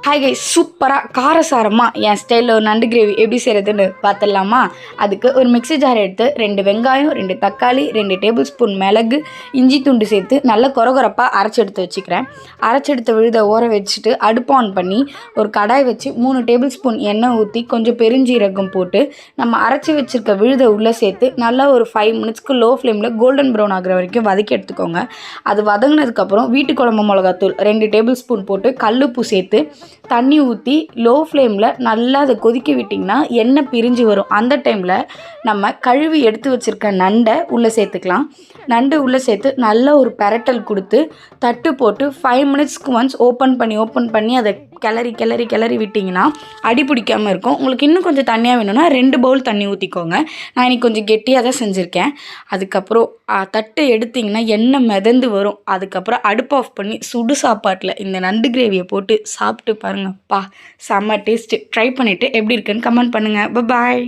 Hi guys, சூப்பராக காரசாரமாக என் ஸ்டைலில் ஒரு நண்டு கிரேவி எப்படி செய்கிறதுன்னு பார்த்துடலாமா? அதுக்கு ஒரு மிக்ஸி ஜார் எடுத்து 2 வெங்காயம், 2 தக்காளி, 2 டேபிள் ஸ்பூன் மிளகு, இஞ்சி துண்டு சேர்த்து நல்லா கொரகொரப்பாக அரைச்சி எடுத்து வச்சுக்கிறேன். அரைச்சி எடுத்த விழுதை ஊற வச்சுட்டு அடுப்பு ஆன் பண்ணி ஒரு கடாய் வச்சு 3 டேபிள் ஸ்பூன் எண்ணெய் ஊற்றி கொஞ்சம் பெருஞ்சீரகம் போட்டு நம்ம அரைச்சி வச்சுருக்க விழுதை உள்ளே சேர்த்து நல்லா ஒரு 5 மினிட்ஸ்க்கு லோ ஃப்ளேமில் கோல்டன் ப்ரௌன் ஆகிற வரைக்கும் வதக்கி எடுத்துக்கோங்க. அது வதங்கினதுக்கப்புறம் வீட்டு குழம்பு மிளகாத்தூள் 2 டேபிள் ஸ்பூன் போட்டு கல்லுப்பு சேர்த்து தண்ணி ஊற்றி லோ ஃப்ளேமில் நல்லா அதை கொதிக்க விட்டிங்கன்னா எண்ணெய் பிரிஞ்சு வரும். அந்த டைமில் நம்ம கழுவி எடுத்து வச்சுருக்க நண்டை உள்ளே சேர்த்துக்கலாம். நண்டு உள்ளே சேர்த்து நல்லா ஒரு பெரட்டல் கொடுத்து தட்டு போட்டு 5 மினிட்ஸ்க்கு ஒன்ஸ் ஓப்பன் பண்ணி அதை கிளறி விட்டிங்கன்னா அடி பிடிக்காமல் இருக்கும். உங்களுக்கு இன்னும் கொஞ்சம் தண்ணியாக வேணும்னா 2 பவுல் தண்ணி ஊற்றிக்கோங்க. நான் இன்றைக்கி கொஞ்சம் கெட்டியாக தான் செஞ்சுருக்கேன். அதுக்கப்புறம் தட்டு எடுத்திங்கன்னா எண்ணெய் மிதந்து வரும். அதுக்கப்புறம் அடுப்பு ஆஃப் பண்ணி சுடு சாப்பாட்டில் இந்த நண்டு கிரேவியை போட்டு சாப்பிட்டு பாருங்கப்பா, செம்ம டேஸ்ட்டு. ட்ரை பண்ணிவிட்டு எப்படி இருக்குன்னு கமெண்ட் பண்ணுங்கள். பாய்.